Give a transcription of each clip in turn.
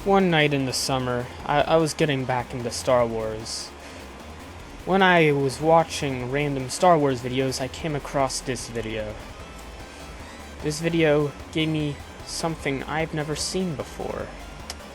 One night in the summer, I was getting back into Star Wars. When I was watching random Star Wars videos, I came across this video. This video gave me something I've never seen before,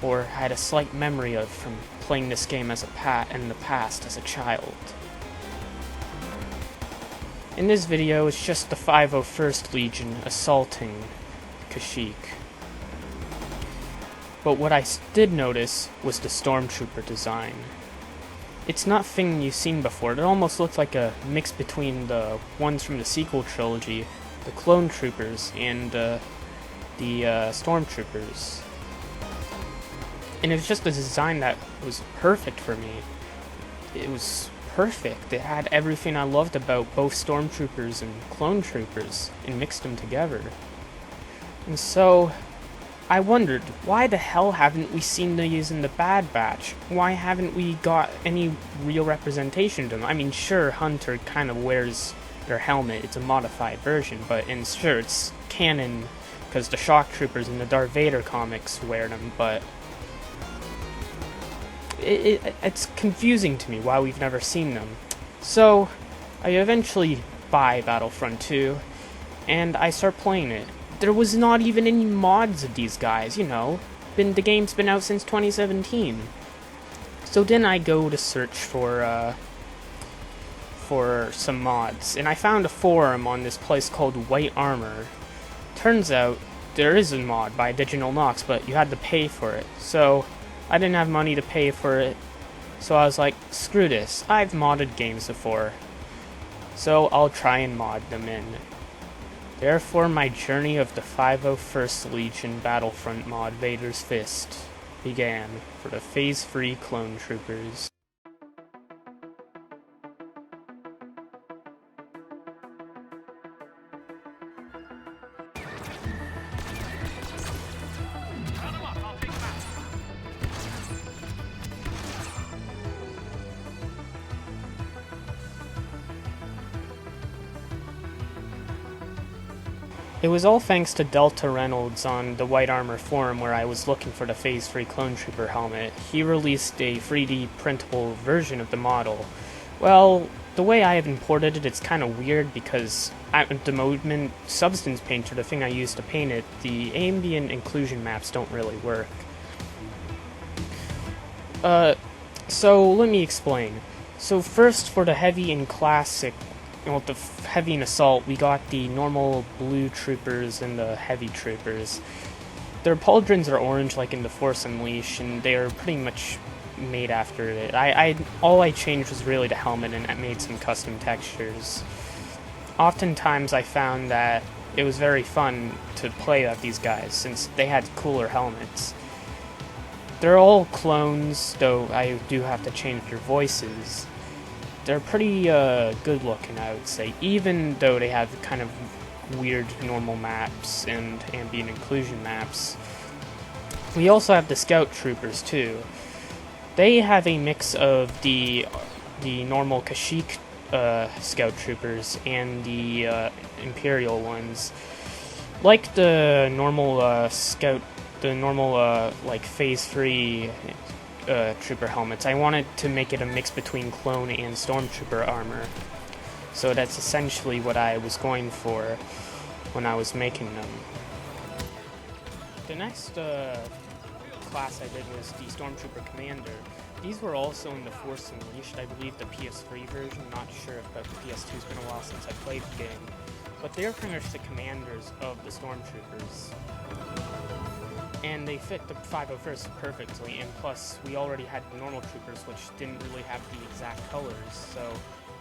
or had a slight memory of from playing this game as in the past as a child. In this video, it's just the 501st Legion assaulting Kashyyyk. But what I did notice was the Stormtrooper design. It's not thing you've seen before. It almost looked like a mix between the ones from the sequel trilogy, the Clone Troopers, and the Stormtroopers. And it was just a design that was perfect for me. It was perfect. It had everything I loved about both Stormtroopers and Clone Troopers, and mixed them together. And so I wondered, why the hell haven't we seen these in the Bad Batch? Why haven't we got any real representation of them? I mean, sure, Hunter kind of wears their helmet, it's a modified version, and sure, it's canon, because the Shock Troopers in the Darth Vader comics wear them, but it's confusing to me why we've never seen them. So, I eventually buy Battlefront 2, and I start playing it. There was not even any mods of these guys, you know. The game's been out since 2017. So then I go to search for some mods, and I found a forum on this place called White Armor. Turns out there is a mod by Digital Nox, but you had to pay for it. So I didn't have money to pay for it, so I was like, screw this. I've modded games before, so I'll try and mod them in. Therefore, my journey of the 501st Legion Battlefront mod Vader's Fist began for the Phase 3 Clone Troopers. It was all thanks to Delta Reynolds on the White Armor forum where I was looking for the Phase 3 Clone Trooper helmet. He released a 3D printable version of the model. Well, the way I have imported it, it's kind of weird because at the moment, Substance Painter, the thing I use to paint it, the ambient inclusion maps don't really work. So let me explain. So first, for the Heavy and Classic, the Heavy and Assault, we got the normal blue troopers and the heavy troopers. Their pauldrons are orange like in the Force Unleashed, and they are pretty much made after it. All I changed was really the helmet, and I made some custom textures. Oftentimes I found that it was very fun to play with these guys, since they had cooler helmets. They're all clones, though I do have to change their voices. They're pretty good looking, I would say, even though they have kind of weird normal maps and ambient inclusion maps. We also have the Scout Troopers too. They have a mix of the normal Kashyyyk Scout Troopers and the Imperial ones. Like the normal like Phase 3 trooper helmets, I wanted to make it a mix between clone and stormtrooper armor. So that's essentially what I was going for when I was making them. The next class I did was the Stormtrooper Commander. These were also in the Force Unleashed, I believe the PS3 version, not sure if the PS2's been a while since I played the game. But they're pretty much the commanders of the Stormtroopers. And they fit the 501st perfectly, and plus we already had the normal troopers which didn't really have the exact colors, so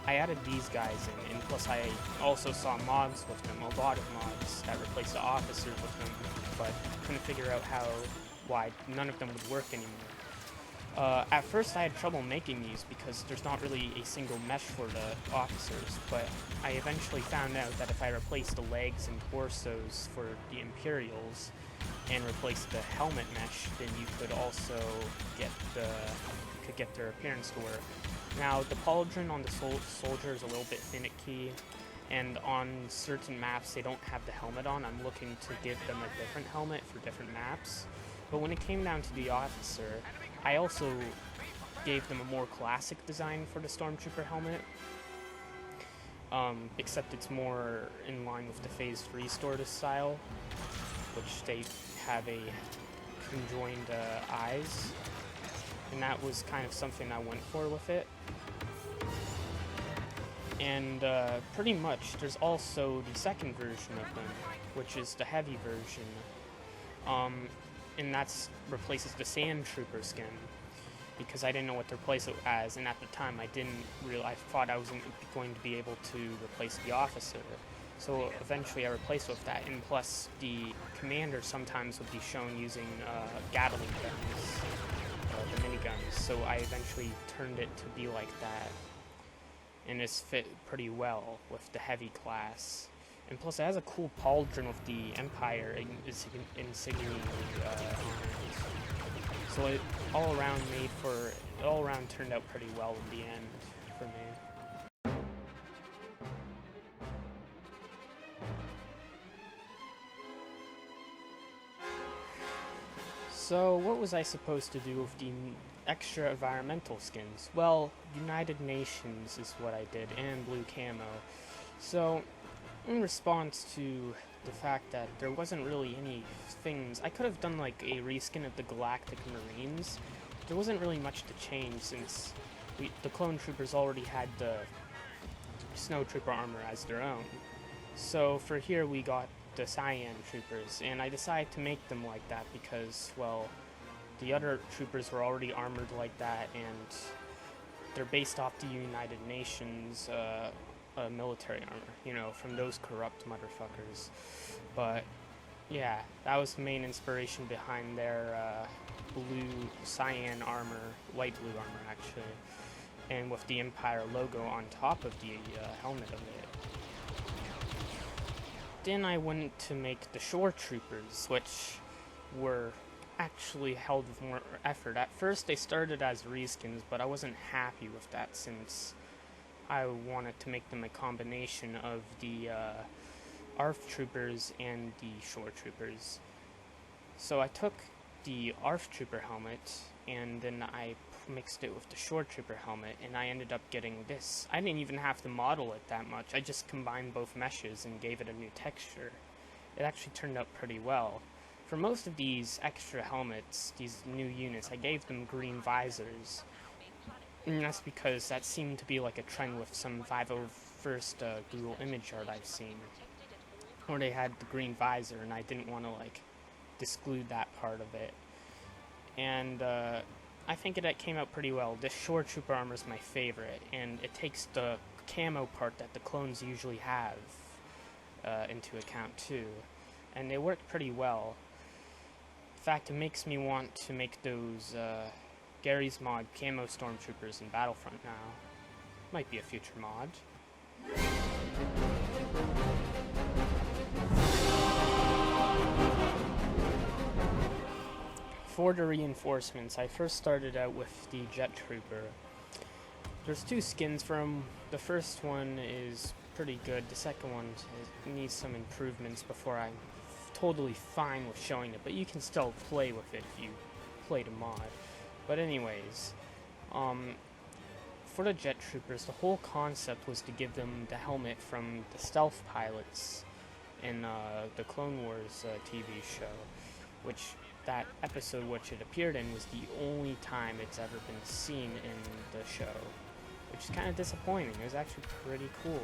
I added these guys in, and plus I also saw mods with them, a lot of mods that replaced the officers with them, but couldn't figure out why none of them would work anymore. At first I had trouble making these because there's not really a single mesh for the officers, but I eventually found out that if I replaced the legs and torsos for the Imperials and replace the helmet mesh, then you could also get their appearance to work. Now, the pauldron on the soldier is a little bit finicky, and on certain maps they don't have the helmet on. I'm looking to give them a different helmet for different maps. But when it came down to the officer, I also gave them a more classic design for the Stormtrooper helmet, except it's more in line with the Phase 3 Stortus style, which they have a conjoined eyes, and that was kind of something I went for with it. And pretty much, there's also the second version of them, which is the heavy version, and that's replaces the Sand Trooper skin, because I didn't know what to replace it as, and at the time I thought I wasn't going to be able to replace the officer. So eventually I replaced it with that, and plus the commander sometimes would be shown using Gatling guns, the miniguns, so I eventually turned it to be like that, and it's fit pretty well with the heavy class. And plus it has a cool pauldron with the Empire insignia on it. So it all around turned out pretty well in the end for me. So what was I supposed to do with the extra environmental skins? Well, United Nations is what I did, and blue camo. So in response to the fact that there wasn't really any things, I could have done like a reskin of the Galactic Marines. There wasn't really much to change since the Clone Troopers already had the Snow Trooper armor as their own. So for here we got the Cyan Troopers, and I decided to make them like that because, well, the other troopers were already armored like that, and they're based off the United Nations military armor, from those corrupt motherfuckers. But yeah, that was the main inspiration behind their blue cyan armor, light blue armor actually, and with the Empire logo on top of the helmet of it. Then I went to make the Shore Troopers, which were actually held with more effort. At first they started as reskins, but I wasn't happy with that since I wanted to make them a combination of the ARF Troopers and the Shore Troopers. So I took the ARF Trooper helmet, and then I mixed it with the Shore Trooper helmet, and I ended up getting this. I didn't even have to model it that much. I just combined both meshes and gave it a new texture. It actually turned out pretty well. For most of these extra helmets, these new units, I gave them green visors. And that's because that seemed to be like a trend with some 501st Google image art I've seen, where they had the green visor, and I didn't want to exclude that part of it. And I think it came out pretty well. This Shore Trooper armor is my favorite, and it takes the camo part that the clones usually have into account too, and they work pretty well. In fact, it makes me want to make those Gary's Mod camo stormtroopers in Battlefront now. Might be a future mod. For the reinforcements, I first started out with the Jet Trooper. There's two skins for him. The first one is pretty good. The second one needs some improvements before I'm totally fine with showing it, but you can still play with it if you play the mod. But anyways, for the Jet Troopers, the whole concept was to give them the helmet from the stealth pilots in the Clone Wars TV show, which that episode which it appeared in was the only time it's ever been seen in the show, which is kind of disappointing. It was actually pretty cool.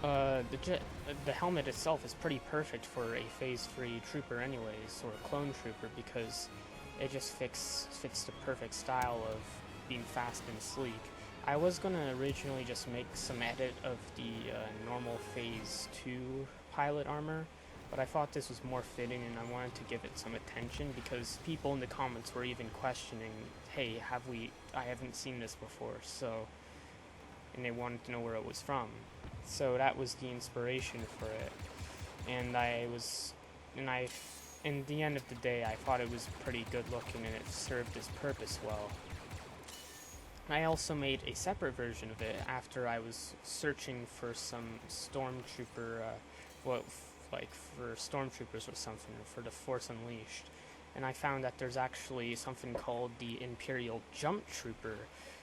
The helmet itself is pretty perfect for a Phase 3 trooper anyways, or a clone trooper, because it just fits the perfect style of being fast and sleek. I was going to originally just make some edit of the normal Phase 2 pilot armor, but I thought this was more fitting and I wanted to give it some attention because people in the comments were even questioning, hey, I haven't seen this before, and they wanted to know where it was from. So that was the inspiration for it. And in the end of the day, I thought it was pretty good looking and it served its purpose well. I also made a separate version of it after I was searching for some stormtrooper, like for stormtroopers or something, or for the Force Unleashed. And I found that there's actually something called the Imperial Jump Trooper,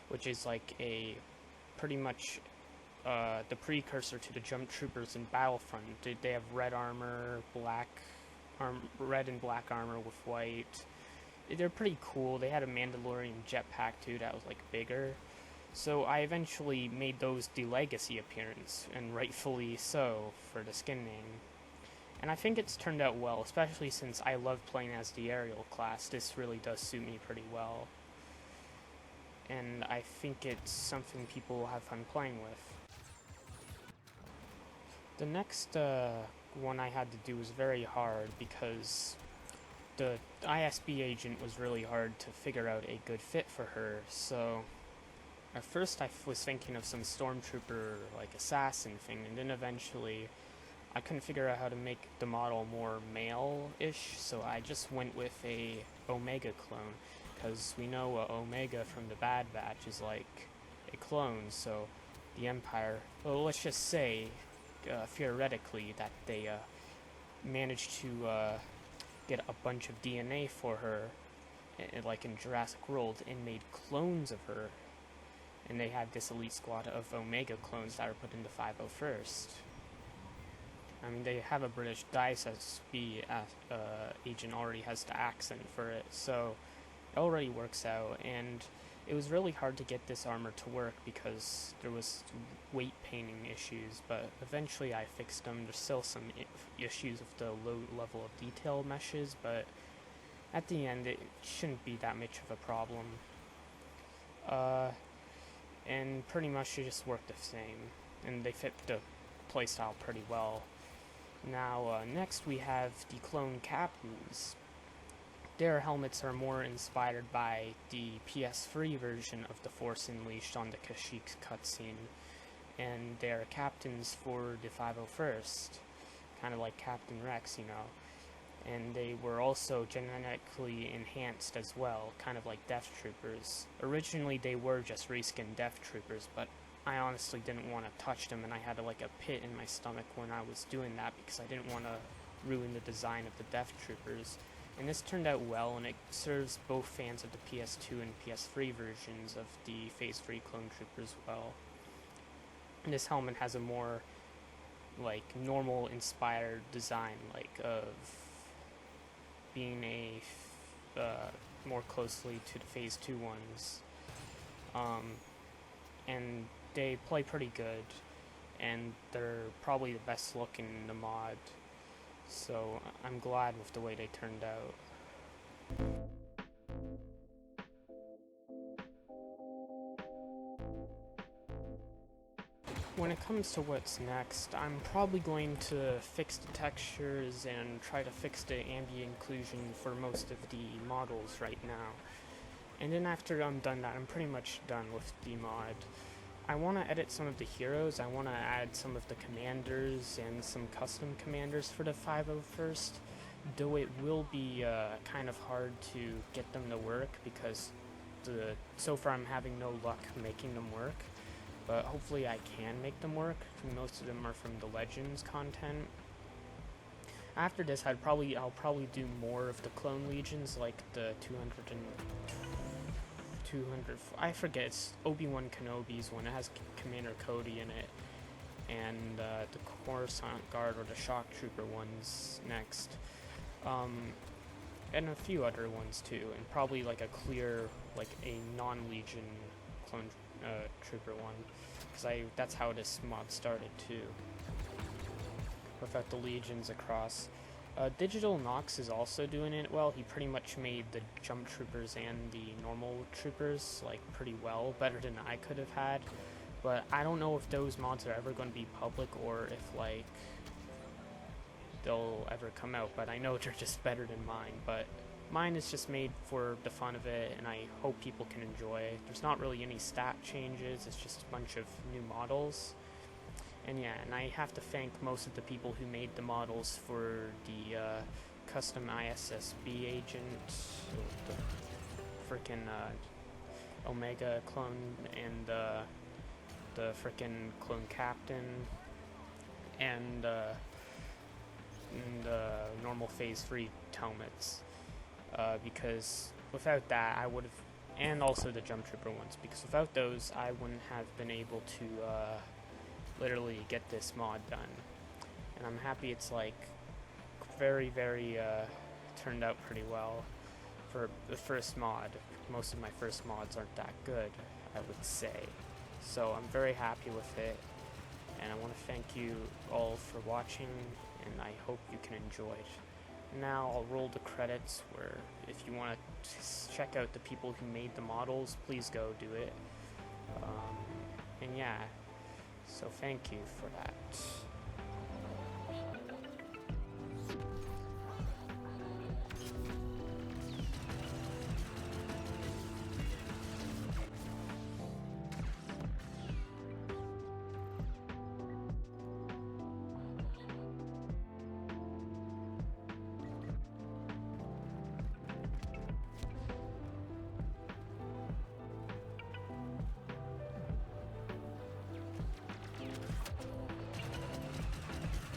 which is like a pretty much the precursor to the Jump Troopers in Battlefront. They have red armor, red and black armor with white. They're pretty cool. They had a Mandalorian jetpack too that was like bigger. So I eventually made those the legacy appearance, and rightfully so for the skin name. And I think it's turned out well, especially since I love playing as the aerial class. This really does suit me pretty well. And I think it's something people will have fun playing with. The next one I had to do was very hard because the ISB agent was really hard to figure out a good fit for her. So at first I was thinking of some stormtrooper like assassin thing, and then eventually I couldn't figure out how to make the model more male-ish, so I just went with a Omega clone, because we know Omega from the Bad Batch is like a clone, so the Empire, well, let's just say theoretically that they managed to get a bunch of DNA for her, like in Jurassic World, and made clones of her. And they have this elite squad of Omega clones that are put into 501st. I mean, they have a British DICE SB agent already has the accent for it, so it already works out. And it was really hard to get this armor to work because there was weight painting issues, but eventually I fixed them. There's still some issues with the low level of detail meshes, but at the end it shouldn't be that much of a problem. And pretty much they just work the same, and they fit the playstyle pretty well. Now, next we have the clone captains. Their helmets are more inspired by the PS3 version of the Force Unleashed on the Kashyyyk cutscene, and they're captains for the 501st, kind of like Captain Rex, you know. And they were also genetically enhanced as well, kind of like Death Troopers. Originally they were just reskin Death Troopers, but I honestly didn't want to touch them, and I had like a pit in my stomach when I was doing that because I didn't want to ruin the design of the Death Troopers. And this turned out well, and it serves both fans of the PS2 and PS3 versions of the Phase 3 clone troopers well. And this helmet has a more like normal inspired design, like of being a more closely to the Phase 2 ones. And they play pretty good, and they're probably the best looking in the mod, so I'm glad with the way they turned out. When it comes to what's next, I'm probably going to fix the textures and try to fix the ambient occlusion for most of the models right now. And then after I'm done that, I'm pretty much done with the mod. I want to edit some of the heroes. I want to add some of the commanders and some custom commanders for the 501st, though it will be kind of hard to get them to work because so far I'm having no luck making them work. But hopefully I can make them work. Most of them are from the Legends content. After this, I'll probably do more of the clone legions, like the 200 I forget, it's Obi-Wan Kenobi's one. It has Commander Cody in it, and the Coruscant Guard or the Shock Trooper ones next, and a few other ones too, and probably like a clear, like a non-Legion clone trooper one, because that's how this mod started too, without the legions across. Digital Nox is also doing it well. He pretty much made the jump troopers and the normal troopers like pretty well, better than I could have had. But I don't know if those mods are ever going to be public or if like they'll ever come out. But I know they're just better than mine. But mine is just made for the fun of it, and I hope people can enjoy it. There's not really any stat changes. It's just a bunch of new models. And yeah, and I have to thank most of the people who made the models for the custom ISSB agent, the frickin' Omega clone, and the frickin' clone captain, and the normal phase free helmets, because without that I would have, and also the jump trooper ones, because without those I wouldn't have been able to literally get this mod done. And I'm happy it's like very turned out pretty well for the first mod. Most of my first mods aren't that good, I would say, so I'm very happy with it, and I want to thank you all for watching, and I hope you can enjoy it. Now I'll roll the credits, where if you want to check out the people who made the models, please go do it. And yeah, so thank you for that.